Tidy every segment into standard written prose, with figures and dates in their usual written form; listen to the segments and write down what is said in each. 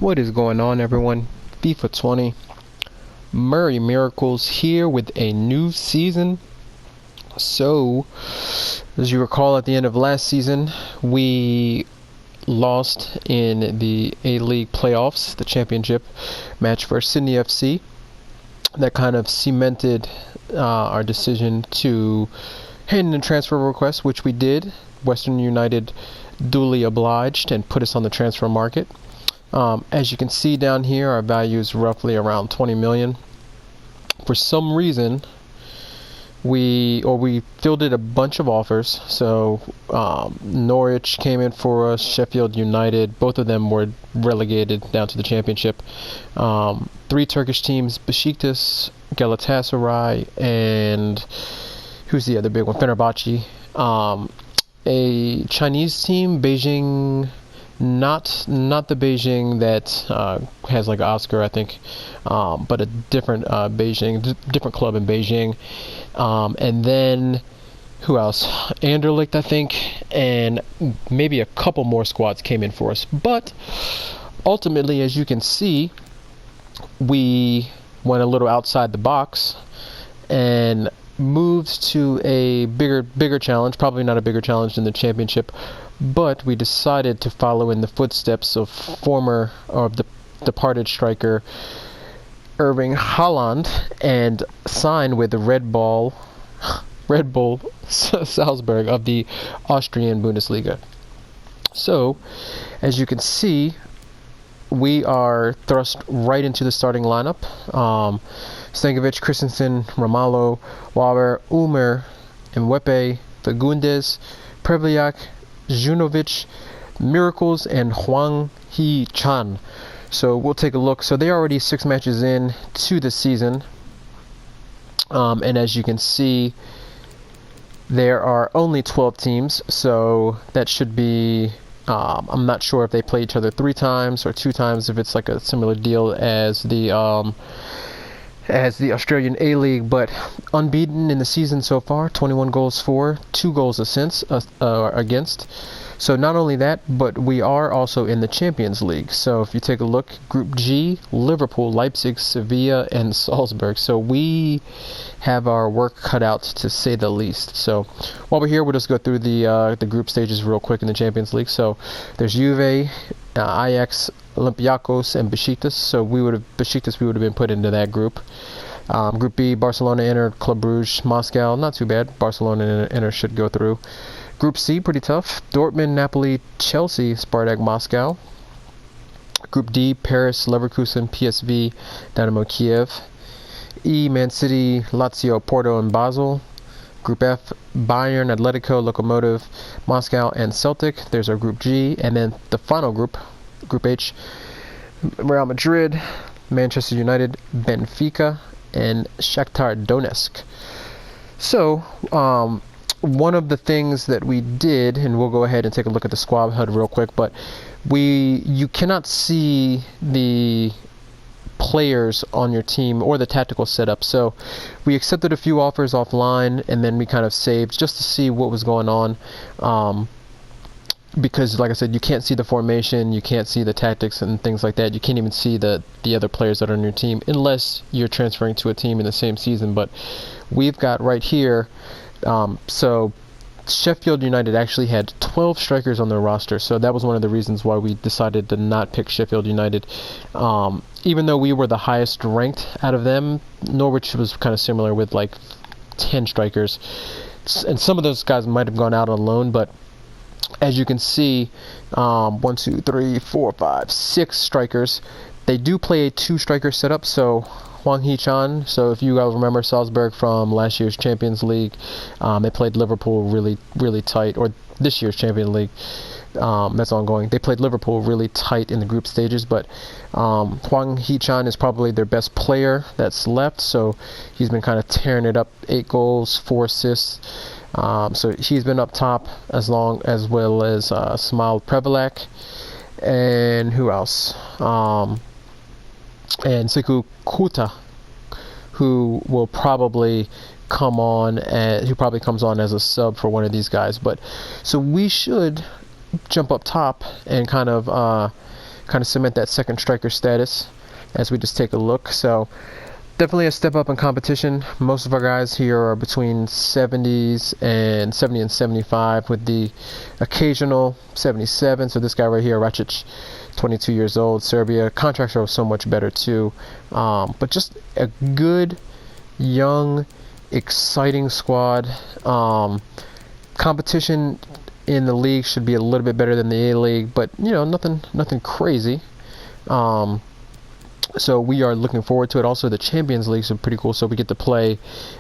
What is going on, everyone? FIFA 20 Murray Miracles here with a new season. So, as you recall, at the end of last season, we lost in the A-League playoffs, the championship match for Sydney FC. That kind of cemented our decision to hand in a transfer request, which we did. Western United duly obliged and put us on the transfer market. As you can see down here, our value is roughly around 20 million. For some reason, we fielded a bunch of offers. So Norwich came in for us, Sheffield United, both of them were relegated down to the championship. 3 Turkish teams, Besiktas, Galatasaray, and who's the other big one? Fenerbahce. A Chinese team, Beijing. Not the Beijing that has like Oscar, I think, but a different different club in Beijing. And then who else? Anderlecht, I think, and maybe a couple more squads came in for us. But ultimately, as you can see, we went a little outside the box and moved to a bigger challenge. Probably not a bigger challenge than the championship, but we decided to follow in the footsteps of the departed striker Erling Haaland and sign with the Red Bull Salzburg of the Austrian Bundesliga. So, as you can see, we are thrust right into the starting lineup. Stankovic, Christensen, Romalo, Waber, Umer, Mwepe, Fagundes, Prevliak, Junovic, Miracles, and Hwang Hee-chan. So we'll take a look. So they're already 6 matches in to the season. And as you can see, there are only 12 teams. So that should be... I'm not sure if they play each other 3 times or 2 times, if it's like a similar deal as the Australian A-League, but unbeaten in the season so far, 21 goals for, 2 goals against. So not only that, but we are also in the Champions League. So if you take a look, Group G, Liverpool, Leipzig, Sevilla, and Salzburg. So we have our work cut out, to say the least. So while we're here, we'll just go through the group stages real quick in the Champions League. So there's Juve, Ajax, Olympiacos, and Besiktas. So we would have been put into that group. Group B, Barcelona, Inter, Club Brugge, Moscow. Not too bad. Barcelona and Inter should go through. Group C, pretty tough. Dortmund, Napoli, Chelsea, Spartak Moscow. Group D, Paris, Leverkusen, PSV, Dynamo Kiev. E, Man City, Lazio, Porto, and Basel. Group F, Bayern, Atletico, Lokomotiv, Moscow, and Celtic. There's our Group G. And then the final group, Group H, Real Madrid, Manchester United, Benfica, and Shakhtar Donetsk. So, one of the things that we did, and we'll go ahead and take a look at the squad HUD real quick, but you cannot see the players on your team or the tactical setup. So we accepted a few offers offline, and then we kind of saved just to see what was going on. Because, like I said, you can't see the formation, you can't see the tactics and things like that. You can't even see the other players that are on your team unless you're transferring to a team in the same season. But we've got right here, so Sheffield United actually had 12 strikers on their roster. So that was one of the reasons why we decided to not pick Sheffield United. Even though we were the highest ranked out of them, Norwich was kind of similar with like 10 strikers. And some of those guys might have gone out on loan, but as you can see, 1, 2, 3, 4, 5, 6 strikers. They do play a 2-striker setup, so Hwang Hee-chan. So if you guys remember Salzburg from last year's Champions League, they played Liverpool really tight, or this year's Champions League. That's ongoing. They played Liverpool really tight in the group stages, but Hwang Hee-chan is probably their best player that's left, so he's been kind of tearing it up. 8 goals, 4 assists. So he's been up top, as well as Smal Prevliak, and who else? And Sekou Kuta, who will probably come on, who probably comes on as a sub for one of these guys. But so we should jump up top and kind of kind of cement that second striker status as we just take a look. So definitely a step up in competition. Most of our guys here are between 70 and 75 with the occasional 77. So this guy right here, Racic, 22 years old, Serbia. Contracts are so much better too. But just a good, young, exciting squad. Competition in the league should be a little bit better than the A-League, but you know, nothing crazy. So we are looking forward to it. Also, the Champions League is pretty cool. So we get to play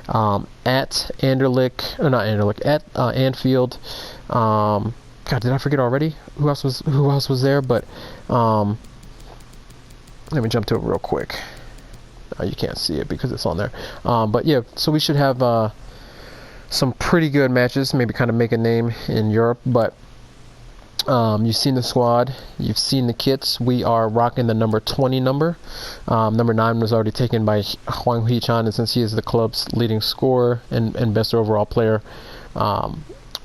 at Anderlecht, or not Anderlecht, at Anfield. God, did I forget already? Who else was there? But let me jump to it real quick. You can't see it because it's on there. But yeah, so we should have some pretty good matches. Maybe kind of make a name in Europe. But you've seen the squad, you've seen the kits. We are rocking the number 20 number. Number 9 was already taken by Hwang Hee-chan, and since he is the club's leading scorer and best overall player,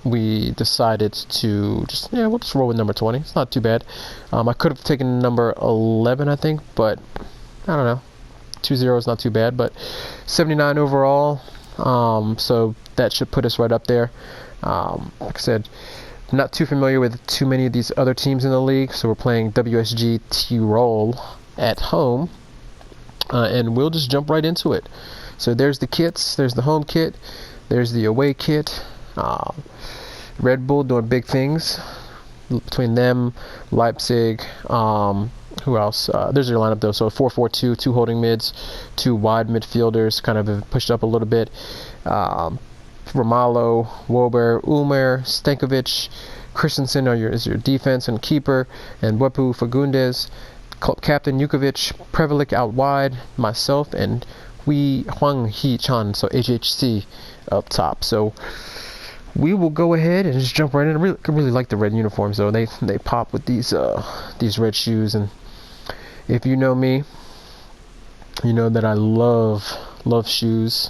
we decided to we'll just roll with number 20. It's not too bad. I could have taken number 11, I think, but I don't know. 2-0 is not too bad, but 79 overall. So that should put us right up there. Like I said, not too familiar with too many of these other teams in the league, so we're playing WSG Tirol at home, and we'll just jump right into it. So there's the kits, there's the home kit, there's the away kit. Red Bull doing big things between them, Leipzig. Who else? There's your lineup though. So 4-4-2, 2 holding mids, 2 wide midfielders, kind of pushed up a little bit. Romalo, Wober, Umer, Stankovic, Christensen is your defense and keeper, and Wepu Fagundes, club captain Jukovic, Prevelic out wide, myself, and Hwang Hee-chan, so HHC up top. So we will go ahead and just jump right in. I really like the red uniforms though. They pop with these red shoes, and if you know me, you know that I love shoes.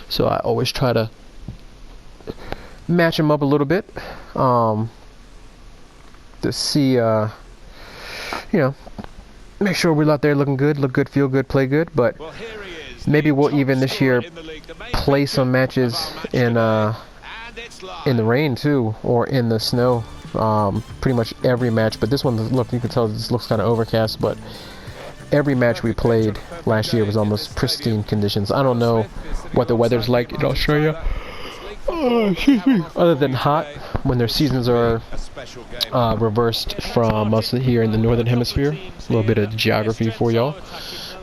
So I always try to match them up a little bit to see, make sure we're out there looking good, look good, feel good, play good. But maybe we'll even this year play some matches in the rain too, or in the snow. Pretty much every match, but this one, look, you can tell this looks kind of overcast, but every match we played last year was almost pristine conditions. I don't know what the weather's like in Australia, excuse me, other than hot, when their seasons are reversed from us here in the northern hemisphere. A little bit of geography for y'all.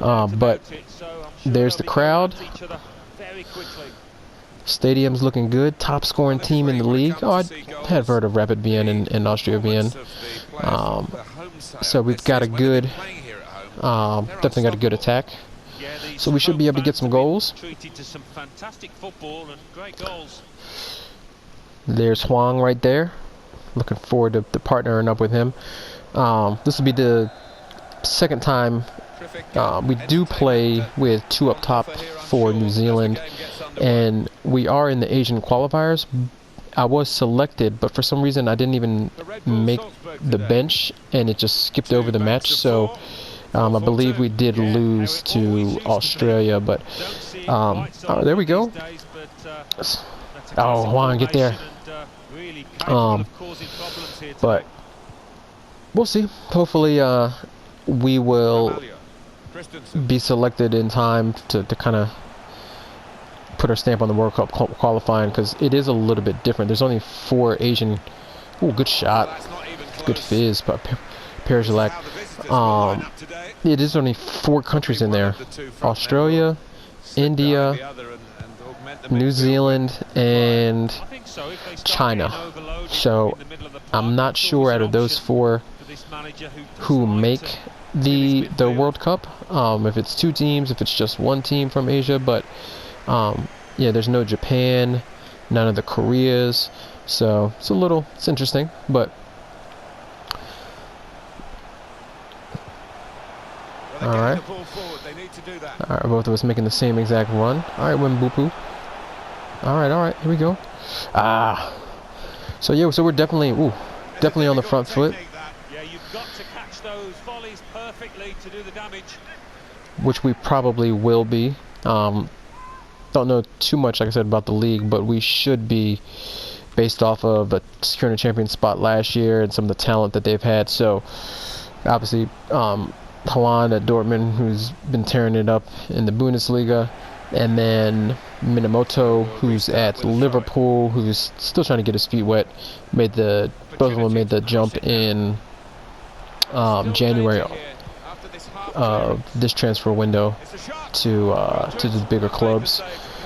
But there's the crowd. Stadium's looking good. Top scoring team in the league. Oh, I had heard of Rapid Vienna and Austria Vienna. So we've got a good, definitely got a good attack. So we should be able to get some goals. There's Hwang right there. Looking forward to partnering up with him. This will be the second time we do play with 2 up top for New Zealand, and we are in the Asian qualifiers. I was selected, but for some reason I didn't even make the bench, and it just skipped over the match. So I believe we did lose to Australia, but there we go. Oh, Juan, get there. But we'll see. Hopefully we will be selected in time to kind of put our stamp on the World Cup qualifying, because it is a little bit different. There's only 4 Asian. Ooh, good shot. Good fizz, but Perzalak. It is only 4 countries in there: Australia, India, New Zealand, and China. So I'm not sure out of those 4 who make the World Cup. If it's 2 teams, if it's just 1 team from Asia, but yeah, there's no Japan, none of the Koreas. So it's interesting, but. Alright, both of us making the same exact run. Alright, Wimbupu. Alright, here we go. So yeah, so we're definitely on the front foot. those volleys perfectly to do the damage. Which we probably will be. Don't know too much, like I said, about the league, but we should be, based off of securing a champion spot last year and some of the talent that they've had. So obviously Haaland at Dortmund, who's been tearing it up in the Bundesliga, and then Minamoto, who's at Liverpool, who's still trying to get his feet wet. Both of them made the jump in January of this transfer window to the bigger clubs.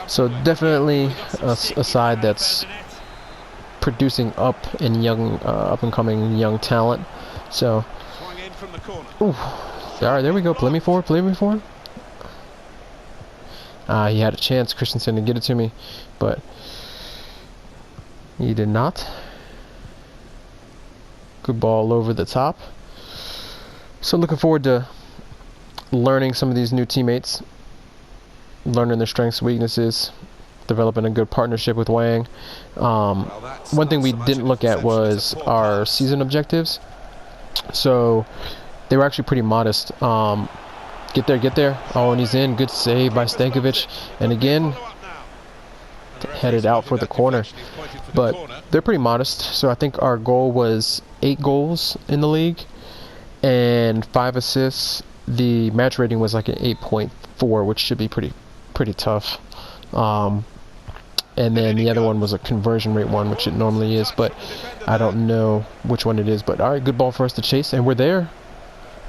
So definitely a side that's producing up and coming young talent. So, ooh, all right, there we go. Play me forward. He had a chance, Christensen, to get it to me, but he did not. Good ball over the top. So looking forward to learning some of these new teammates, learning their strengths, weaknesses, developing a good partnership with Wang. One thing we didn't look at was our season objectives. So they were actually pretty modest. Get there. Oh, and he's in. Good save by Stankovic. And again, headed out for the corner. But they're pretty modest. So I think our goal was 8 goals in the league and 5 assists. The match rating was like an 8.4, which should be pretty tough. And then the other one was a conversion rate one, which it normally is, but I don't know which one it is. But all right, good ball for us to chase, and we're there.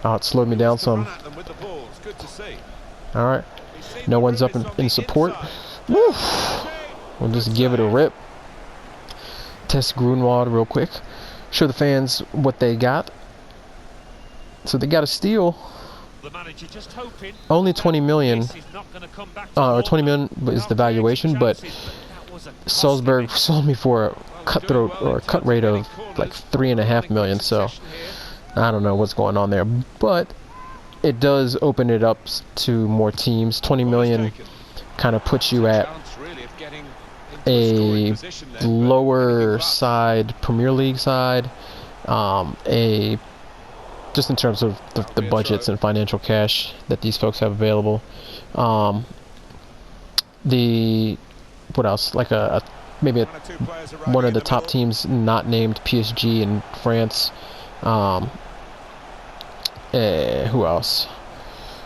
Oh, it slowed me down some. All right, no one's up in support. Woo! We'll just give it a rip. Test Grunwald real quick. Show the fans what they got. So they got a steal. Only 20 million, or 20 million is the valuation, but Salzburg sold me for a cut rate of like 3.5 million. So I don't know what's going on there, but it does open it up to more teams. 20 million kind of puts you at a lower side Premier League side, just in terms of the budgets and financial cash that these folks have available. What else? Like maybe one of the top teams not named PSG in France. Who else?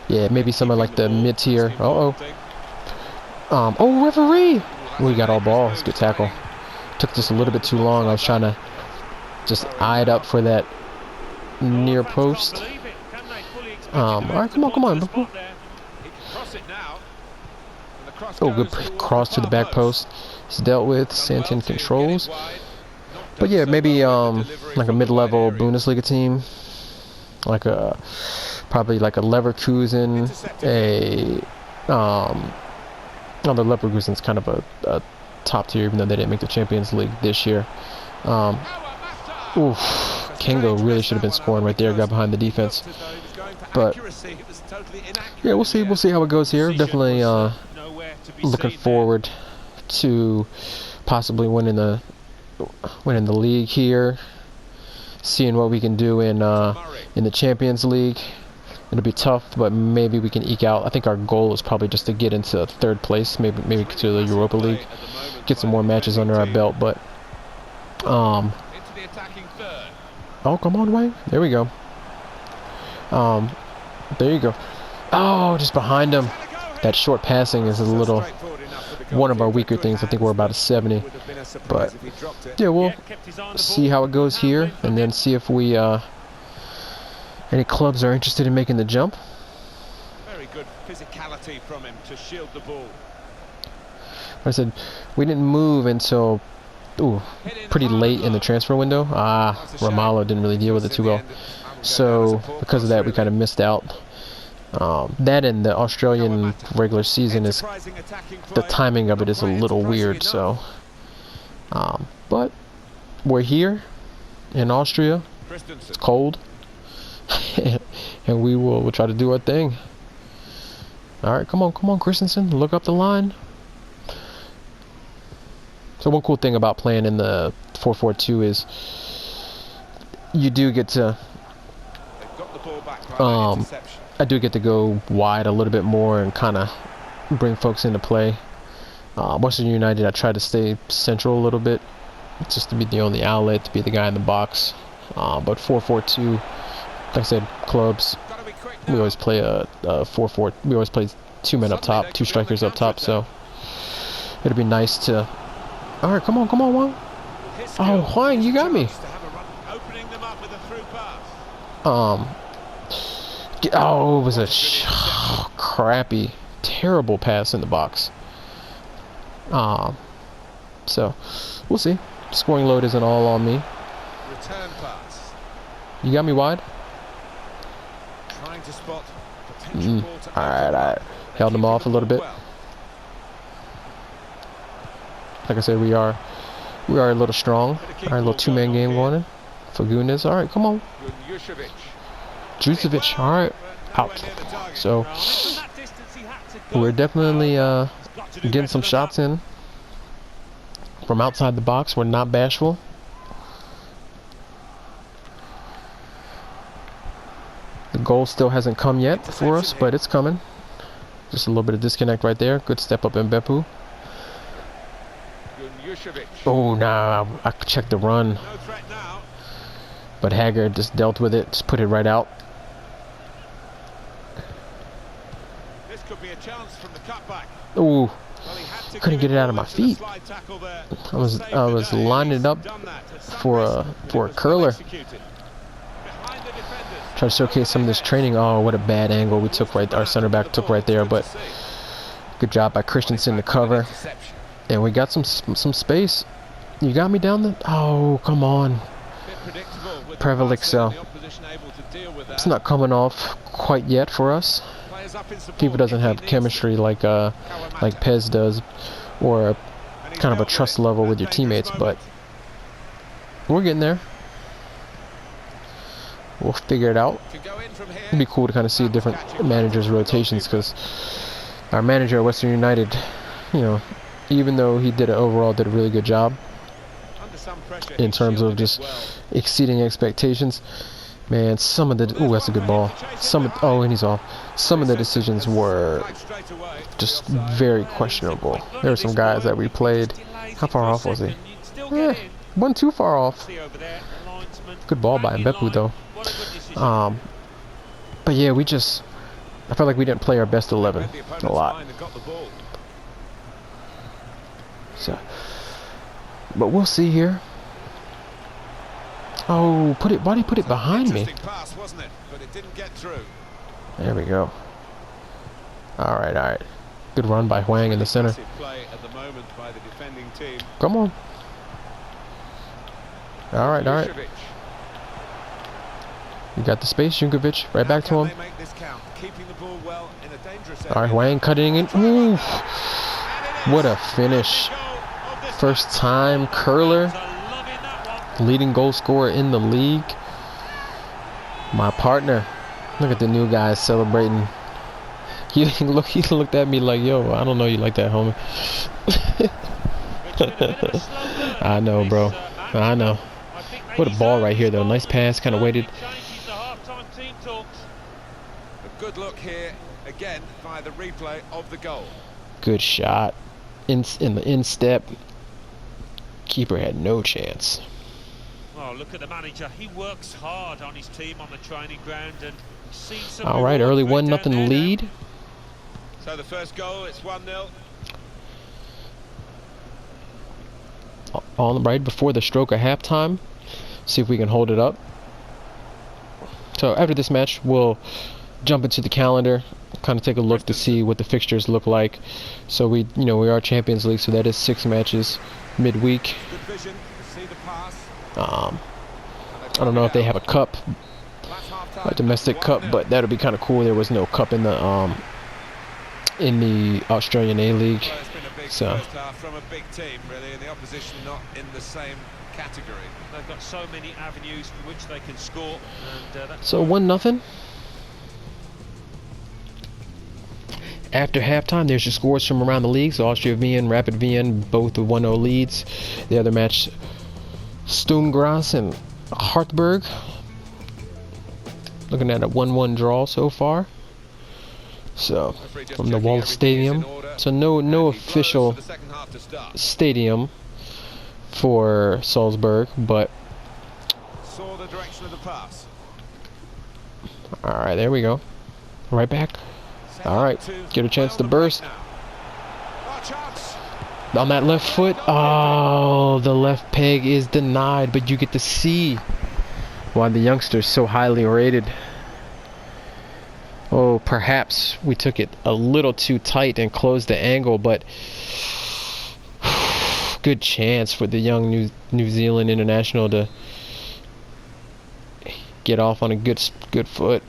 Yeah, maybe someone like the mid-tier. Oh, referee! We got all ball. It's a good tackle. Took just a little bit too long. I was trying to just eye it up for that near post. Alright, come on. Oh, good cross to the back post. It's dealt with. Santin controls. But yeah, maybe like a mid-level Bundesliga team, like probably like a Leverkusen, the Leverkusen's kind of a top tier, even though they didn't make the Champions League this year. Kengo really should have been scoring right there, got behind the defense. But yeah, we'll see how it goes here. Definitely looking forward to possibly winning the league here, seeing what we can do in the Champions League. It'll be tough, but maybe we can eke out. I think our goal is probably just to get into 3rd place, maybe to the Europa League, get some more matches under our belt. But oh, come on, Wayne. There we go. There you go. Oh, just behind him. That short passing is one of our weaker things. I think we're about a 70. But yeah, we'll see how it goes here, and then see if we any clubs are interested in making the jump. Very good physicality from him to shield the ball. I said we didn't move until pretty late in the transfer window. Romalo didn't really deal with it too well. So because of that, we kind of missed out. That and the Australian regular season is, the timing of it is a little weird. So, but we're here in Austria. It's cold, and we'll try to do our thing. All right, come on, Christensen, look up the line. So one cool thing about playing in the 4-4-2 is you do get to ball back by that interception. I do get to go wide a little bit more and kind of bring folks into play. Western United, I try to stay central a little bit, just to be the only outlet, to be the guy in the box. But 4-4-2, like I said, clubs. We always play a 4-4. We always play 2 men up top, 2 strikers up top. So it'd be nice to. All right, come on, Juan. Oh, Juan, you got me. Oh, it was a crappy, terrible pass in the box. So we'll see. Scoring load isn't all on me. Return pass. You got me wide. Trying to spot potential ball to all right. Held him off a little bit. Like I said, we are a little strong. All right, a little 2-man game going in. For goodness. All right, come on. Jucevic. All right, out. So we're definitely getting some shots in from outside the box. We're not bashful. The goal still hasn't come yet for us, but it's coming. Just a little bit of disconnect right there. Good step up in Beppu. Oh, nah, I checked the run. But Haggard just dealt with it, just put it right out. This could be a chance from the cutback. Ooh, couldn't get it out of my feet. I was lining it up for a curler. Try to showcase some of this training. Oh, what a bad angle we took right. Our center back took right there, but good job by Christensen to cover. And we got some space. You got me down there. Oh, come on. Prevelic, so it's not coming off quite yet for us. FIFA doesn't have chemistry like Pez does, or kind of a trust level with your teammates, but we're getting there. We'll figure it out. It'd be cool to kind of see different managers' rotations, because our manager at Western United, you know, even though he overall did a really good job in terms of just exceeding expectations, man, some of the that's a good ball. And he's off. Some of the decisions were just very questionable. There were some guys that we played. How far off was he? Wasn't too far off. Good ball by Mbepu though. But yeah, I felt like we didn't play our best 11 a lot. So, but we'll see here. Oh, why did he put it behind me? There we go. All right. Good run by Hwang in the center. Come on. All right. You got the space, Junkovic. Right back to him. All right, Hwang cutting in. Ooh, what a finish. First time curler. Leading goal scorer in the league. My partner. Look at the new guys celebrating. He looked at me like, yo, I don't know you like that, homie. I know, bro. I know. What a ball right here, though. Nice pass, kind of waited. A good look here, again, by the replay of the goal. Good shot. In the instep. Keeper had no chance. Oh, look at the manager. He works hard on his team on the training ground and sees some. All right, early 1-0 lead. So the first goal, it's 1-0. On right before the stroke of halftime. See if we can hold it up. So after this match, we'll jump into the calendar, kind of take a look to see what the fixtures look like. So we are Champions League, so that is 6 matches midweek. Good vision. See the pass. I don't know if they have a cup, a domestic cup, but that'll be kind of cool. There was no cup in the Australian A-League. Well, it's been a big So first half from a big team, really, and the opposition not in the same category. They've got so many avenues for which they can score. And, so 1-0. After halftime, there's your scores from around the league. So Austria Wien, Rapid Wien, both with 1-0 leads. The other match, Sturm Graz and Hartberg. Looking at a 1-1 draw so far. So from the Wall Stadium. So no official stadium for Salzburg, but Saw the direction of the pass. all right, there we go. Right back. All right, get a chance to burst on that left foot. Oh, the left peg is denied, but you get to see why the youngster's so highly rated. Oh, perhaps we took it a little too tight and closed the angle, but good chance for the young New Zealand international to get off on a good foot.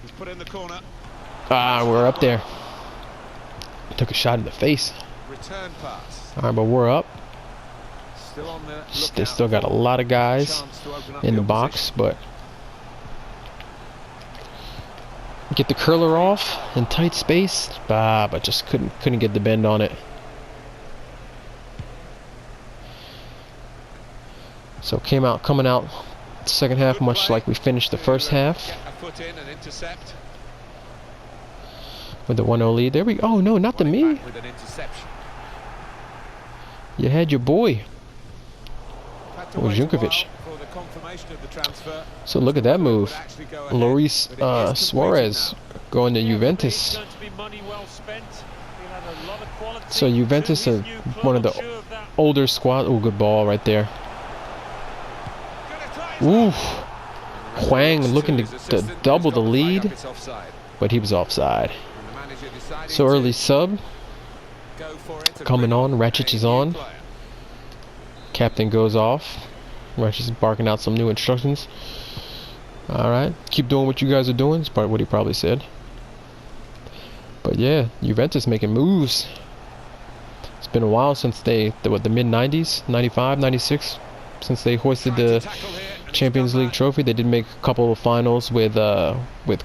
He's put in the corner. Ah, we're up there. Took a shot in the face. Return pass. All right, but we're up. Still on the They still got a lot of guys in the box, but get the curler off in tight space. But just couldn't get the bend on it. So coming out second half much like we finished the first half. A foot in and intercept. With the 1-0 lead. There we go. Oh no, not to me. With an interception. You had your boy. It was Junkovic. So look at that move. Luis Suarez going to Juventus. So Juventus are one of the older squad. Oh, good ball right there. Ooh. Huang looking to double the lead, but he was offside. So early sub coming on. Racic is on. Captain goes off. Racic is barking out some new instructions. Alright, keep doing what you guys are doing. It's part what he probably said. But yeah, Juventus making moves. It's been a while since the mid-90s, 95, 96, since they hoisted the Champions League trophy. They did make a couple of finals with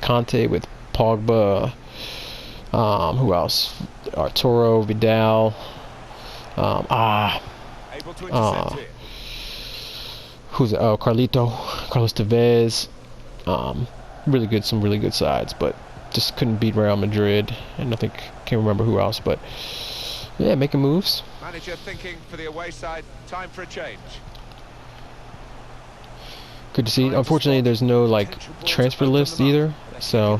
Conte, with Pogba, who else? Arturo Vidal. Who's it? Oh, Carlos Tevez. Really good, some really good sides, but just couldn't beat Real Madrid, and I think can't remember who else, but yeah, making moves. Manager thinking for the away side, time for a change. Good to see. Unfortunately, there's no like transfer list either, so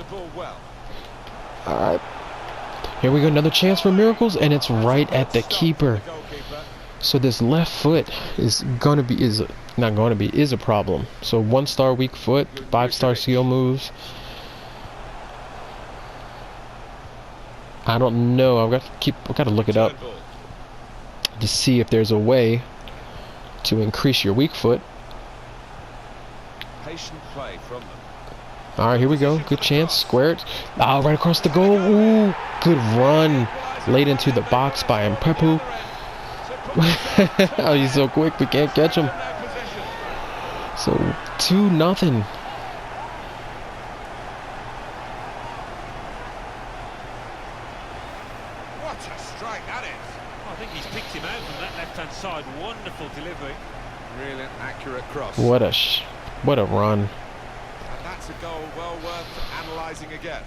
alright, here we go, another chance for miracles, and it's right at the keeper. So this left foot is a problem. So 1-star weak foot, 5-star skill moves. I don't know. I've got to look it up to see if there's a way to increase your weak foot. Patient play from them. All right, here we go. Good chance. Square it. Ah, right across the goal. Ooh, good run. Laid into the box by Mpepu. Oh, he's so quick. We can't catch him. So 2-0. What a strike that is! I think he's picked him out from that left-hand side. Wonderful delivery. Really an accurate cross. What a run. And that's a goal well worth analysing again.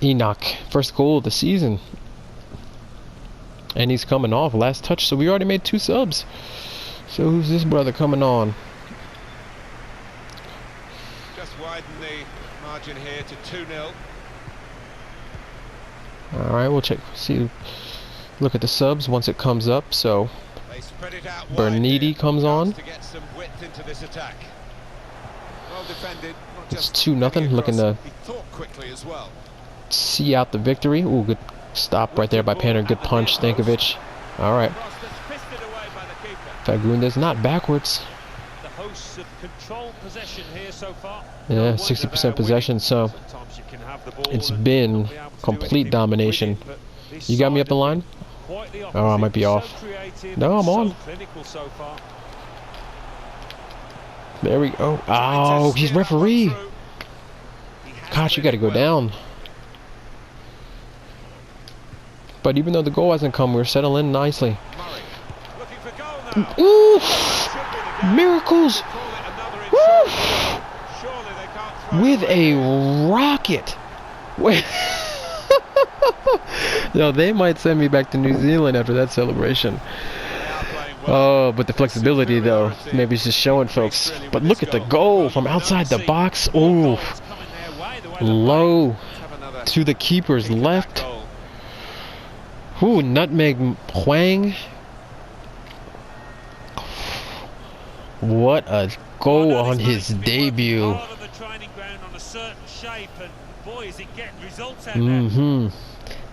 Enoch, first goal of the season. And he's coming off last touch, so we already made 2 subs. So who's this brother coming on? Just widen the margin here to 2-0. Alright, we'll look at the subs once it comes up. So They spread it out Bernidi comes on. to get some width into this attack. Well defended. Not It's just 2-0, looking to he thought quickly as well. see out the victory. Ooh, good stop right there by Panner. Good punch, Stankovic. Alright. Cross that's fisted away by the keeper. Fagundes not backwards. The hosts have controlled possession here so far. Yeah, 60% possession, so Sometimes you can have the ball it's and been not be able to do complete anything domination. with it, but this You got me side up the have line? been quite the Oh, I might be opposite. off. So creative, No, I'm so on. clinical so far. There we go. Oh, he's referee. Gosh, you got to go down. But even though the goal hasn't come, we're settling nicely. Looking for goal now. Ooh! Miracles! Call it another Woo! insurance. Surely they with a rocket. Wait. Yo, they might send me back to New Zealand after that celebration. Oh, but the flexibility though, maybe it's just showing folks. But look at the goal from outside the box. Ooh, low to the keeper's left. Ooh, nutmeg Huang. What a goal on his debut.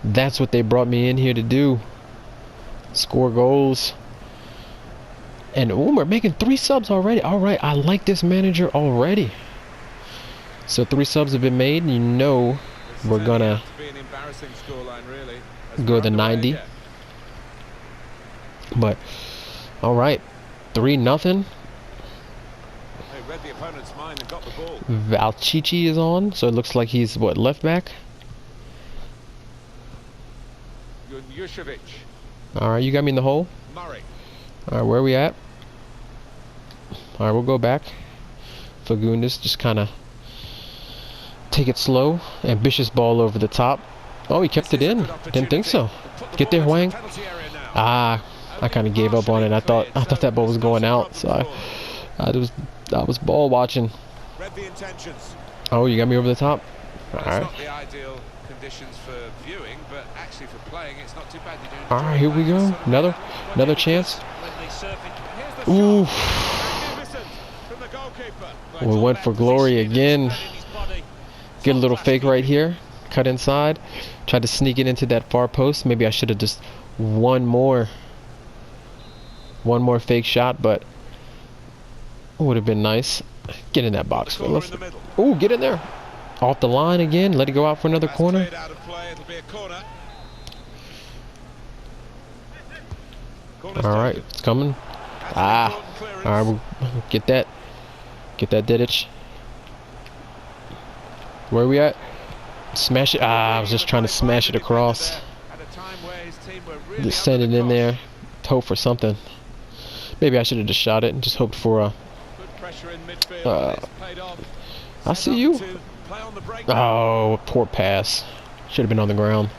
That's what they brought me in here to do. Score goals. And we're making 3 subs already. Alright, I like this manager already. So 3 subs have been made, and you know we're gonna go to 90. But alright, 3-0. Valchichi is on, so it looks like he's what, left back? Alright, you got me in the hole. Alright, where are we at? Alright, we'll go back. Fagundes, just kind of take it slow. Ambitious ball over the top. Oh, he kept it in. Didn't think so. Get there, Huang. Ah, I kind of gave up on it. I thought that ball was going out, so I was ball watching. Oh, you got me over the top. Alright. Alright, here we go. Another chance. Ooh. We went for glory again. Get a little fake right here. Cut inside. Tried to sneak it into that far post. Maybe I should have just one more fake shot, but it would have been nice. Get in that box. Ooh, get in there. Off the line again. Let it go out for another corner. Alright, it's coming. Ah. Alright, we'll get that. Get that Didic. Where are we at? Smash it. Ah, I was just trying to smash it across. Just send it in there. Hope for something. Maybe I should have just shot it and just hoped for a... I see you. Oh, poor pass. Should have been on the ground.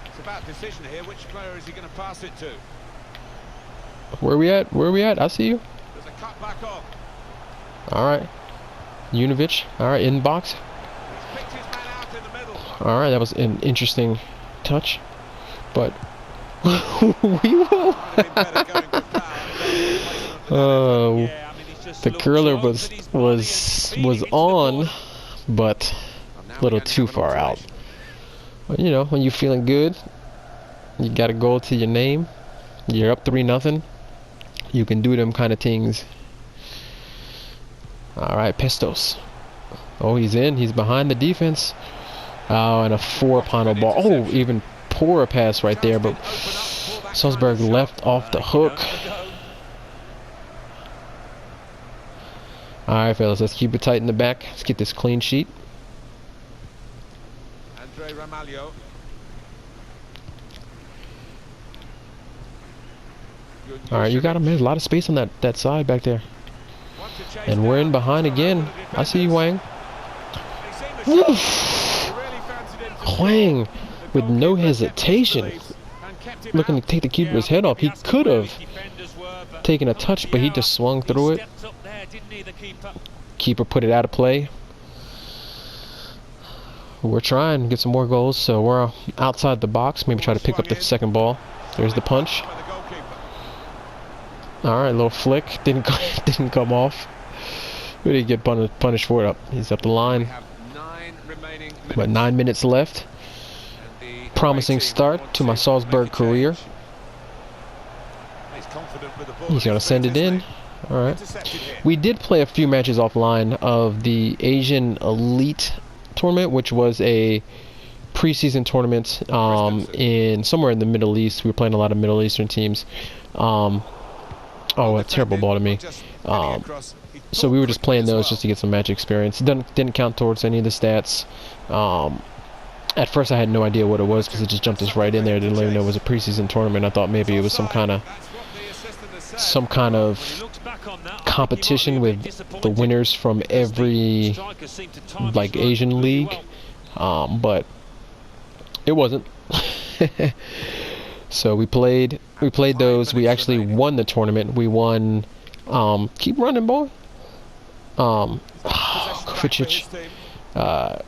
It's about decision here. Which player is he going to pass it to? Where are we at? Where are we at? I see you. There's a cut back on. Alright. Unovic. Alright, in box. Alright, that was an interesting touch. But we will. The curler was on, but a little too far out. But you know, when you're feeling good, you got a goal to your name. You're up 3-0. You can do them kind of things. Alright, Pestos. Oh, he's in. He's behind the defense. Oh, and a 4-panel ball. Oh, even poorer pass right there, but Salzburg left off the hook. Alright, fellas, let's keep it tight in the back. Let's get this clean sheet. Alright, you got him. There's a lot of space on that side back there. And we're in behind again. I see you, Wang. Huang with no hesitation, looking to take the keeper's head off. He could have taken a touch, but he just swung through it. Keeper put it out of play. We're trying to get some more goals, so we're outside the box. Maybe try to pick up the second ball. There's the punch. Alright, little flick. Didn't come off. We didn't get punished for it. Up. He's up the line. But 9 minutes left. Promising start to my Salzburg career. He's going to send it in. Alright. We did play a few matches offline of the Asian Elite tournament, which was a preseason tournament in somewhere in the Middle East. We were playing a lot of Middle Eastern teams. Oh, a terrible ball to me. So we were just playing those just to get some match experience. It didn't count towards any of the stats. At first I had no idea what it was because it just jumped us right in there. Didn't even know it was a preseason tournament. I thought maybe it was some kind of back on that, competition with the winners from every like Asian league, but it wasn't. So we played those. We actually won the tournament. We won. Keep running, boy. Kovacic.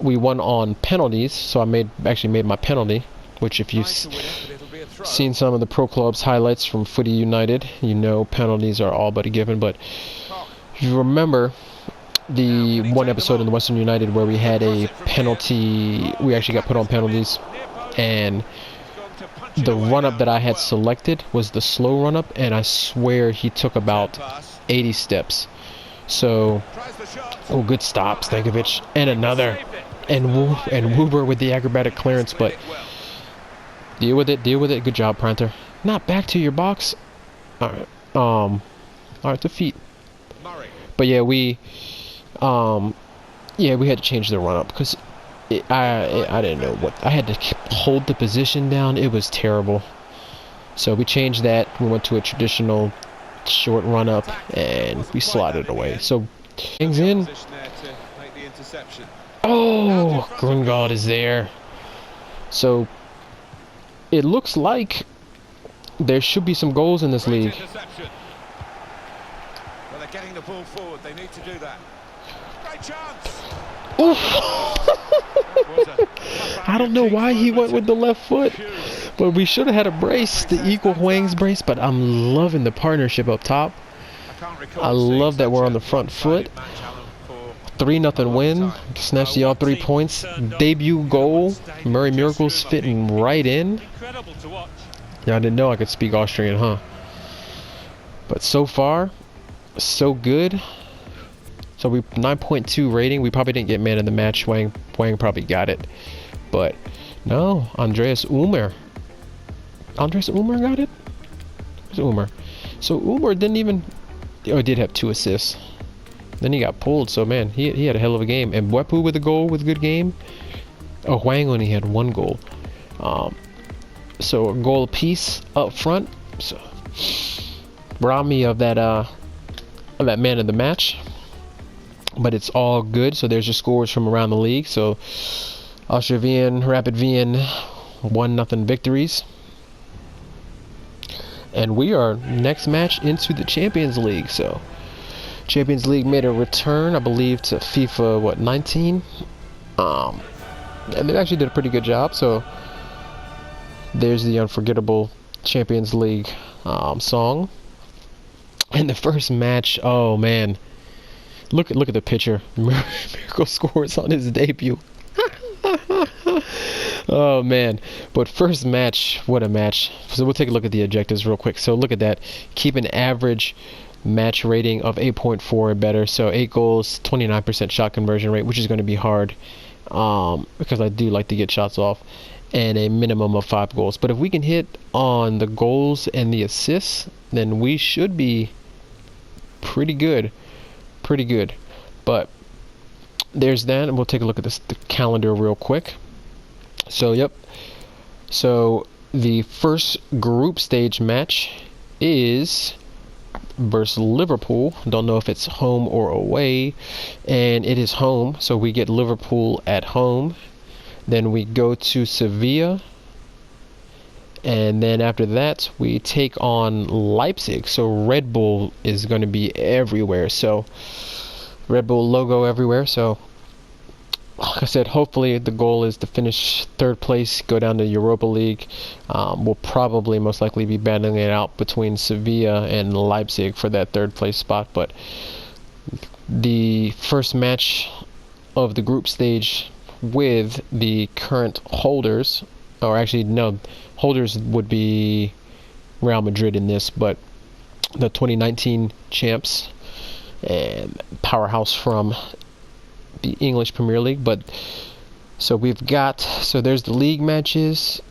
We won on penalties, so I actually made my penalty, which if you've seen some of the pro clubs highlights from Footy United, you know penalties are all but a given. But if you remember the one episode in the Western United where we had a penalty, we actually got put on penalties, and the run-up that I had selected was the slow run-up, and I swear he took about 80 steps. So, oh, good stop, Stankovic, and another, and Wuber with the acrobatic clearance, but deal with it, good job, Pranter. Not back to your box. Alright, alright, defeat. But yeah, we had to change the run-up, because I didn't know what, I had to hold the position down, it was terrible. So we changed that, we went to a traditional short run up and we slotted away. So things in. Oh, Grungald is there. So it looks like there should be some goals in this league. Well, they're getting the ball forward. They need to do that. Great chance. I don't know why he went with the left foot, but we should have had a brace, the equal Huang's brace. But I'm loving the partnership up top. I love that we're on the front foot. 3-0 win, snatched the all 3 points. Debut goal, Murray Miracles fitting right in. Yeah, I didn't know I could speak Austrian, huh? But so far, so good. So we 9.2 rating. We probably didn't get man of the match. Wang probably got it, but no, Andreas Ulmer. Andreas Ulmer got it. Where's Ulmer? So Ulmer didn't even. Oh, he did have 2 assists. Then he got pulled. So man, he had a hell of a game. And Wepu with a goal, with a good game. Oh, Huang only had 1 goal. So a goal apiece up front. So robbed me of that man of the match. But it's all good. So there's your scores from around the league. So Austria Wien, Rapid Wien, 1-0 victories. And we are next match into the Champions League. So Champions League made a return, I believe, to FIFA 19. And they actually did a pretty good job. So there's the unforgettable Champions League song. And the first match, oh man. Look at the picture. Miracle scores on his debut. Oh man. But first match, what a match. So we'll take a look at the objectives real quick. So look at that. Keep an average match rating of 8.4 or better. So 8 goals, 29% shot conversion rate, which is going to be hard because I do like to get shots off, and a minimum of 5 goals. But if we can hit on the goals and the assists, then we should be pretty good. But there's that, and we'll take a look at the calendar real quick. So yep, so the first group stage match is versus Liverpool. Don't know if it's home or away, and it is home, so we get Liverpool at home. Then we go to Sevilla, and then after that we take on Leipzig. So Red Bull is going to be everywhere. So Red Bull logo everywhere. So like I said, hopefully the goal is to finish 3rd place, go down to Europa League. We'll probably most likely be battling it out between Sevilla and Leipzig for that 3rd place spot. But the first match of the group stage with the current holders, or actually no, holders would be Real Madrid in this, but the 2019 champs and powerhouse from the English Premier League. But so we've got, so there's the league matches,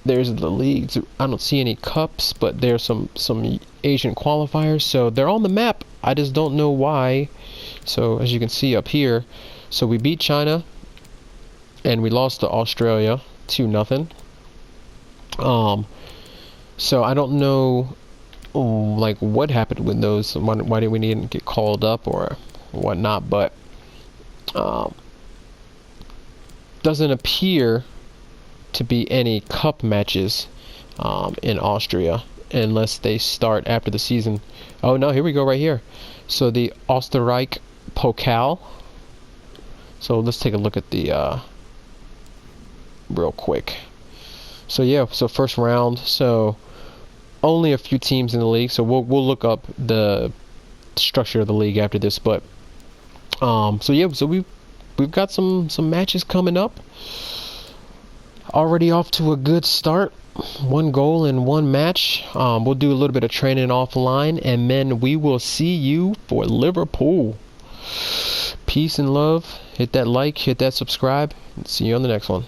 there's the leagues. I don't see any cups, but there's some Asian qualifiers, so they're on the map. I just don't know why. So as you can see up here, so we beat China and we lost to Australia 2-0. So I don't know like what happened with those. Why did we need to get called up or whatnot? But doesn't appear to be any cup matches in Austria unless they start after the season. Oh no, here we go right here. So the Österreich Pokal. So let's take a look at the real quick. So yeah, so first round. So only a few teams in the league. So we'll look up the structure of the league after this. But so yeah, so we've got some matches coming up. Already off to a good start. 1 goal in 1 match. We'll do a little bit of training offline, and then we will see you for Liverpool. Peace and love. Hit that like, hit that subscribe, and see you on the next one.